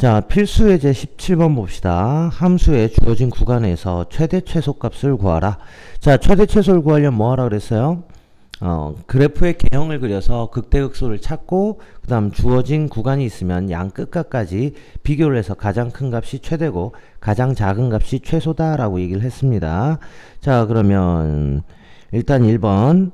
자, 필수 예제 17번 봅시다. 함수의 주어진 구간에서 최대 최소값을 구하라. 자, 최대 최소를 구하려면 뭐 하라 그랬어요? 그래프의 개형을 그려서 극대극소를 찾고 그 다음 주어진 구간이 있으면 양 끝까지 비교를 해서 가장 큰 값이 최대고 가장 작은 값이 최소다 라고 얘기를 했습니다. 자, 그러면 일단 1번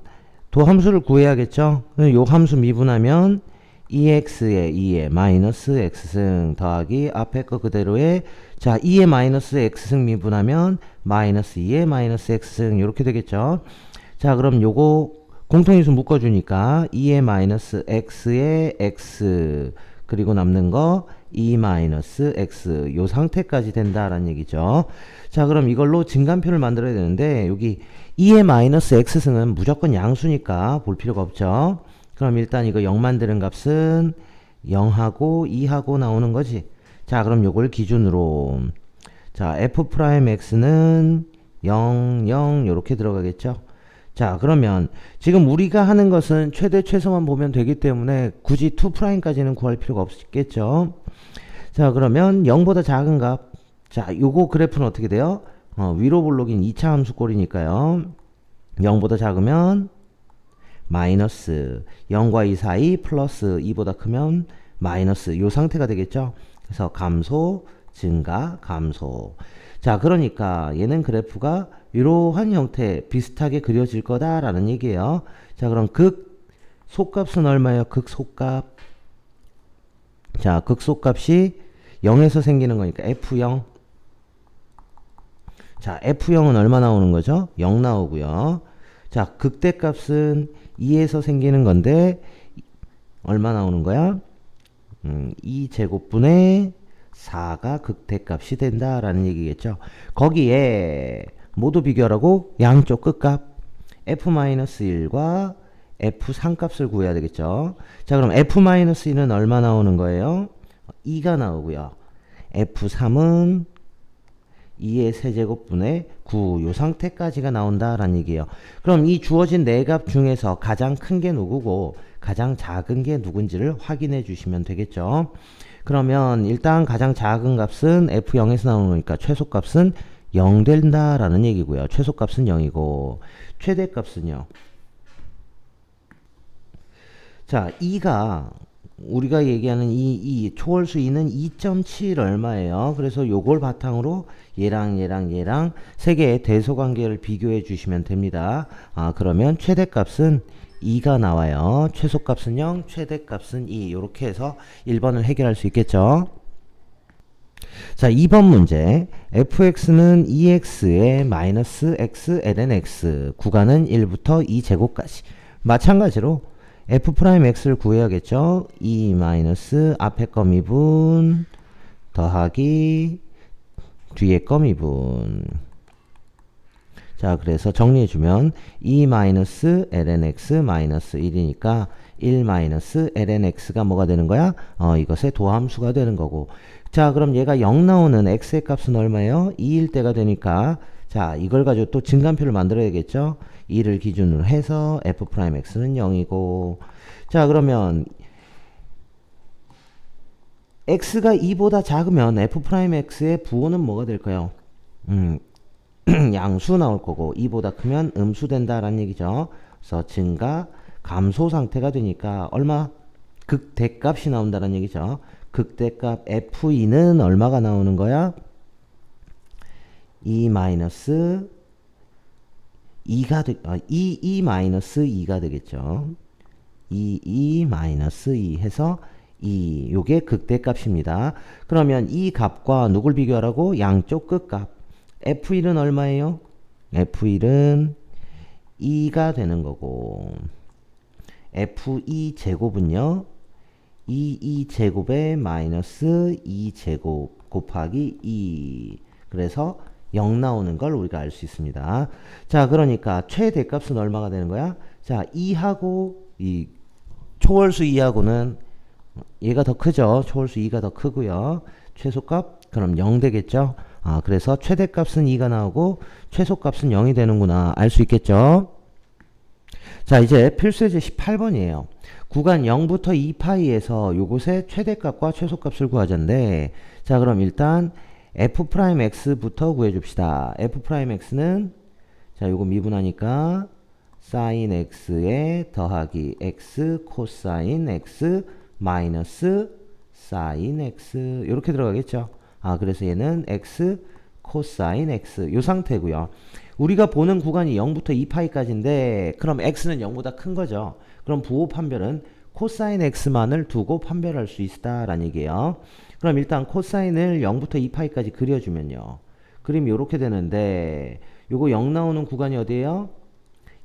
도함수를 구해야겠죠? 요 함수 미분하면 2x에 2에 마이너스 x승 더하기 앞에 거 그대로에 자 2에 마이너스 x승 미분하면 마이너스 2에 마이너스 x승 이렇게 되겠죠. 자 그럼 요거 공통인수 묶어주니까 2에 마이너스 x에 x 그리고 남는 거 2 마이너스 x 요 상태까지 된다라는 얘기죠. 자 그럼 이걸로 증간표를 만들어야 되는데 여기 2에 마이너스 x승은 무조건 양수니까 볼 필요가 없죠. 그럼 일단 이거 0 만드는 값은 0하고 2하고 나오는 거지. 자 그럼 요걸 기준으로 자 f'x는 0, 0 요렇게 들어가겠죠. 자 그러면 지금 우리가 하는 것은 최대 최소만 보면 되기 때문에 굳이 2'까지는 구할 필요가 없겠죠. 자 그러면 0보다 작은 값 자 요거 그래프는 어떻게 돼요? 위로 볼록인 2차 함수 꼴이니까요. 0보다 작으면 마이너스 0과 2 사이 플러스 2보다 크면 마이너스 요 상태가 되겠죠. 그래서 감소 증가 감소. 자 그러니까 얘는 그래프가 이러한 형태 비슷하게 그려질 거다라는 얘기예요. 자 그럼 극소값은 얼마예요? 극소값. 자 극소값이 0에서 생기는 거니까 F0. 자 F0은 얼마 나오는 거죠? 0 나오고요. 자 극대값은 2에서 생기는 건데 얼마 나오는 거야? 2제곱분의 4가 극대값이 된다라는 얘기겠죠. 거기에 모두 비교하라고 양쪽 끝값 f-1과 f3 값을 구해야 되겠죠. 자 그럼 f-1은 얼마 나오는 거예요? 2가 나오고요. f3은 2의 세제곱분의 9 요 상태까지가 나온다라는 얘기예요. 그럼 이 주어진 네 값 중에서 가장 큰 게 누구고 가장 작은 게 누군지를 확인해 주시면 되겠죠. 그러면 일단 가장 작은 값은 f0에서 나오는 거니까 최소값은 0 된다라는 얘기고요. 최소값은 0이고 최대값은요. 자 2가 우리가 얘기하는 이 초월수 2는 2.7 얼마예요? 그래서 요걸 바탕으로 얘랑 세 개의 대소관계를 비교해 주시면 됩니다. 그러면 최대값은 2가 나와요. 최소값은 0, 최대값은 2 이렇게 해서 1번을 해결할 수 있겠죠. 자 2번 문제 fx는 2x에 마이너스 x ln x 구간은 1부터 2제곱까지 마찬가지로 f'x를 구해야겠죠. 2 마이너스 앞에 거 미분 더하기 뒤에 거 미분. 자 그래서 정리해주면 2 마이너스 ln x 마이너스 1이니까 1 마이너스 ln x가 뭐가 되는 거야? 이것의 도함수가 되는 거고. 자 그럼 얘가 0 나오는 x의 값은 얼마예요? 2일 때가 되니까 자 이걸 가지고 또 증간표를 만들어야겠죠. 2를 기준으로 해서 f'x는 0이고 자 그러면 x가 2보다 작으면 f'x의 부호는 뭐가 될까요? 양수 나올 거고 2보다 크면 음수 된다라는 얘기죠. 그래서 증가 감소 상태가 되니까 얼마? 극대값이 나온다는 얘기죠. 극대값 f2는 얼마가 나오는 거야? 2 마이너스 2 마이너스 2가 되겠죠. 2 마이너스 2 해서 2 요게 극대값입니다. 그러면 이 값과 누굴 비교하라고? 양쪽 끝값 f1은 얼마예요? f1은 2가 되는 거고 f2 제곱은요 2 제곱에 마이너스 2 제곱 곱하기 2 그래서 0 나오는 걸 우리가 알 수 있습니다. 자 그러니까 최대값은 얼마가 되는 거야? 자 2하고 이 초월수 2하고는 얘가 더 크죠. 초월수 2가 더 크고요. 최소값 그럼 0 되겠죠. 그래서 최대값은 2가 나오고 최소값은 0이 되는구나 알 수 있겠죠. 자, 이제 필수예제 18번이에요. 구간 0부터 2파이에서 요것의 최대값과 최소값을 구하자인데, 자, 그럼 일단 f'x부터 구해줍시다. f'x는 자, 요거 미분하니까 sin x에 더하기 x 코사인 x 마이너스 sin x 이렇게 들어가겠죠. 아, 그래서 얘는 x 코사인 x 요 상태고요. 우리가 보는 구간이 0부터 2파이까지인데 그럼 x는 0보다 큰 거죠. 그럼 부호 판별은 코사인 x만을 두고 판별할 수 있다라는 얘기예요. 그럼 일단 코사인을 0부터 2파이까지 그려주면요. 그림이 이렇게 되는데 요거 0 나오는 구간이 어디예요?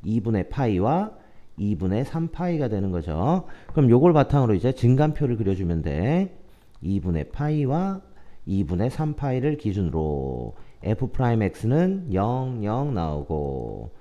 2분의 파이와 2분의 3파이가 되는 거죠. 그럼 요걸 바탕으로 이제 증간표를 그려주면 돼. 2분의 파이와 2분의 3파이를 기준으로 f'x는 0, 0 나오고,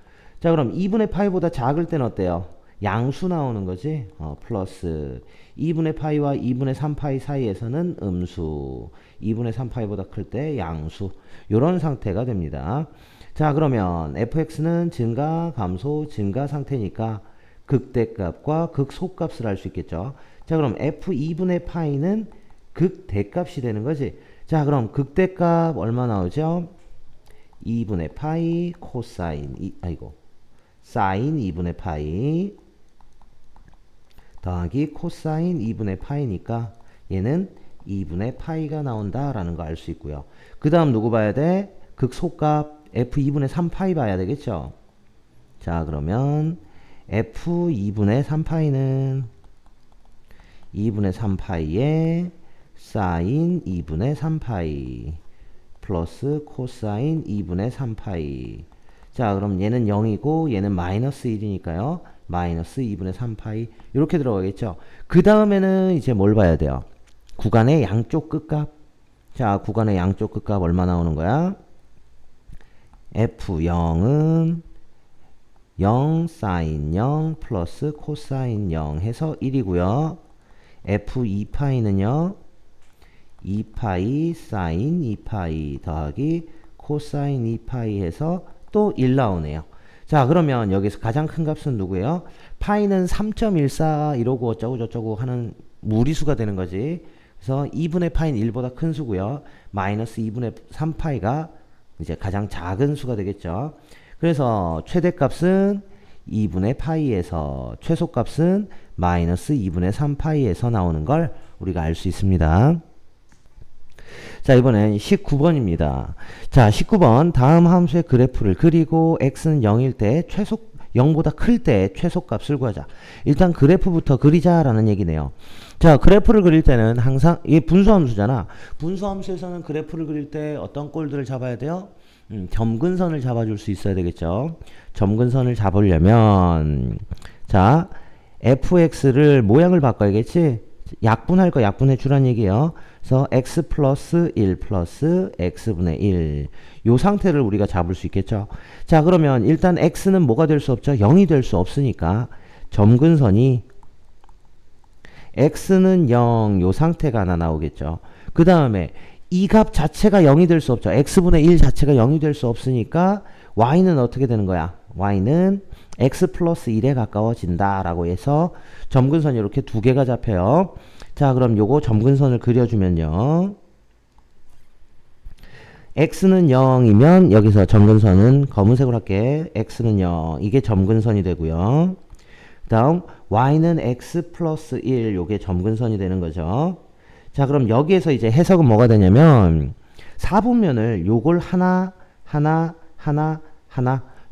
자, 그럼 2분의 파이보다 작을 땐 어때요? 양수 나오는 거지. 플러스 2분의 파이와 2분의 3파이 사이에서는 음수, 2분의 3파이보다 클 때 양수, 요런 상태가 됩니다. 자, 그러면 fx는 증가, 감소, 증가 상태니까 극대값과 극소값을 알 수 있겠죠. 자, 그럼 f2분의 파이는 극대값이 되는 거지. 자, 그럼 극대값 얼마 나오죠? 2분의 파이 코사인 사인 2분의 파이 더하기 코사인 2분의 파이니까 얘는 2분의 파이가 나온다라는 거 알 수 있고요. 그 다음 누구 봐야 돼? 극소값 f2분의 3파이 봐야 되겠죠. 자, 그러면 f2분의 3파이는 2분의 3파이에 사인 2분의 3파이 플러스 코사인 2분의 3파이. 자, 그럼 얘는 0이고 얘는 마이너스 1이니까요. 마이너스 2분의 3파이 이렇게 들어가겠죠. 그 다음에는 이제 뭘 봐야 돼요? 구간의 양쪽 끝값. 자, 구간의 양쪽 끝값 얼마 나오는 거야? f0은 0 사인 0 플러스 코사인 0 해서 1이고요. f2파이는요 2파이 사인 2파이 더하기 코사인 2파이 해서 또 1 나오네요. 자, 그러면 여기서 가장 큰 값은 누구예요? 파이는 3.14 이러고 어쩌고 저쩌고 하는 무리수가 되는 거지. 그래서 2분의 파이는 1보다 큰 수고요. 마이너스 2분의 3파이가 이제 가장 작은 수가 되겠죠. 그래서 최대값은 2분의 파이에서 최소값은 마이너스 2분의 3파이에서 나오는 걸 우리가 알 수 있습니다. 자, 이번엔 19번입니다. 자, 19번 다음 함수의 그래프를 그리고 x는 0일 때 0보다 클 때 최소값을 구하자. 일단 그래프부터 그리자라는 얘기네요. 자, 그래프를 그릴 때는 항상 이게 분수함수잖아. 분수함수에서는 그래프를 그릴 때 어떤 꼴들을 잡아야 돼요? 점근선을 잡아줄 수 있어야 되겠죠. 점근선을 잡으려면 자, fx를 모양을 바꿔야겠지. 약분할 거 약분해 주란 얘기예요. 그래서 x 플러스 1 플러스 x분의 1 요 상태를 우리가 잡을 수 있겠죠. 자, 그러면 일단 x는 뭐가 될 수 없죠? 0이 될 수 없으니까 점근선이 x는 0 요 상태가 하나 나오겠죠. 그 다음에 이 값 자체가 0이 될 수 없죠. x분의 1 자체가 0이 될 수 없으니까 y는 어떻게 되는 거야? y는 x 플러스 1에 가까워진다 라고 해서 점근선이 이렇게 두 개가 잡혀요. 자, 그럼 요거 점근선을 그려주면요. x는 0이면 여기서 점근선은 검은색으로 할게. x는 0 이게 점근선이 되고요. 그 다음 y는 x 플러스 1 요게 점근선이 되는 거죠. 자, 그럼 여기에서 이제 해석은 뭐가 되냐면 4분면을 요걸 하나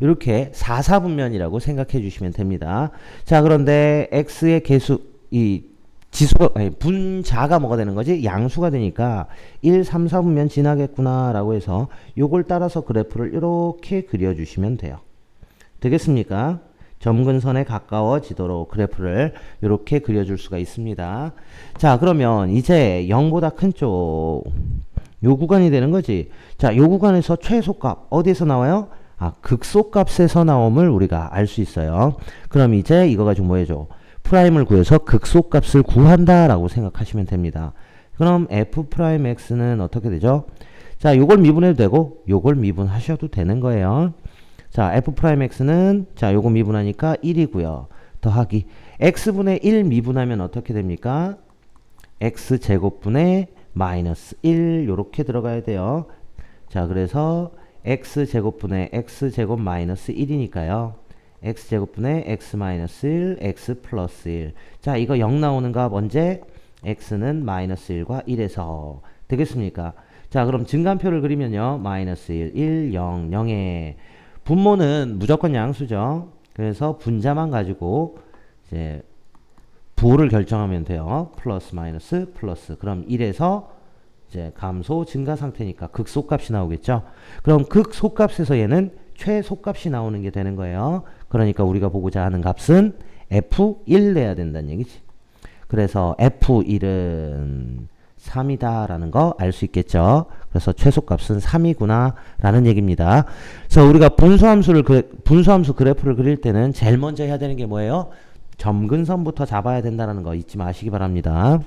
이렇게 4사분면이라고 생각해 주시면 됩니다. 자, 그런데 x의 개수 이 지수가 분자가 뭐가 되는 거지? 양수가 되니까 1, 3, 4분면 지나겠구나 라고 해서 요걸 따라서 그래프를 이렇게 그려주시면 돼요. 되겠습니까? 점근선에 가까워지도록 그래프를 이렇게 그려줄 수가 있습니다. 자, 그러면 이제 0보다 큰 쪽 요 구간이 되는 거지. 자, 요 구간에서 최소값 어디에서 나와요? 극소값에서 나옴을 우리가 알 수 있어요. 그럼 이제 이거 가지고 뭐 해줘? 프라임을 구해서 극소값을 구한다라고 생각하시면 됩니다. 그럼 f'x는 어떻게 되죠? 자, 요걸 미분해도 되고 요걸 미분하셔도 되는 거예요. 자, f 프라임 x는 자, 요거 미분하니까 1이고요. 더하기 x분의 1 미분하면 어떻게 됩니까? x제곱분의 마이너스 1 요렇게 들어가야 돼요. 자, 그래서 x제곱분의 x제곱 마이너스 1이니까요. x제곱분의 x 마이너스 1, x 플러스 1. 자, 이거 0 나오는 값 언제? x는 마이너스 1과 1에서 되겠습니까? 자, 그럼 증간표를 그리면요. 마이너스 1, 1, 0, 0에 분모는 무조건 양수죠. 그래서 분자만 가지고 이제 부호를 결정하면 돼요. 플러스 마이너스 플러스. 그럼 1에서 이제 감소 증가 상태니까 극소값이 나오겠죠. 그럼 극소값에서 얘는 최소값이 나오는 게 되는 거예요. 그러니까 우리가 보고자 하는 값은 F1 내야 된다는 얘기지. 그래서 F1은 3이다 라는 거 알 수 있겠죠. 그래서 최소값은 3이구나 라는 얘기입니다. 그래서 우리가 분수함수 그래프를 그릴 때는 제일 먼저 해야 되는 게 뭐예요? 점근선부터 잡아야 된다는 거 잊지 마시기 바랍니다.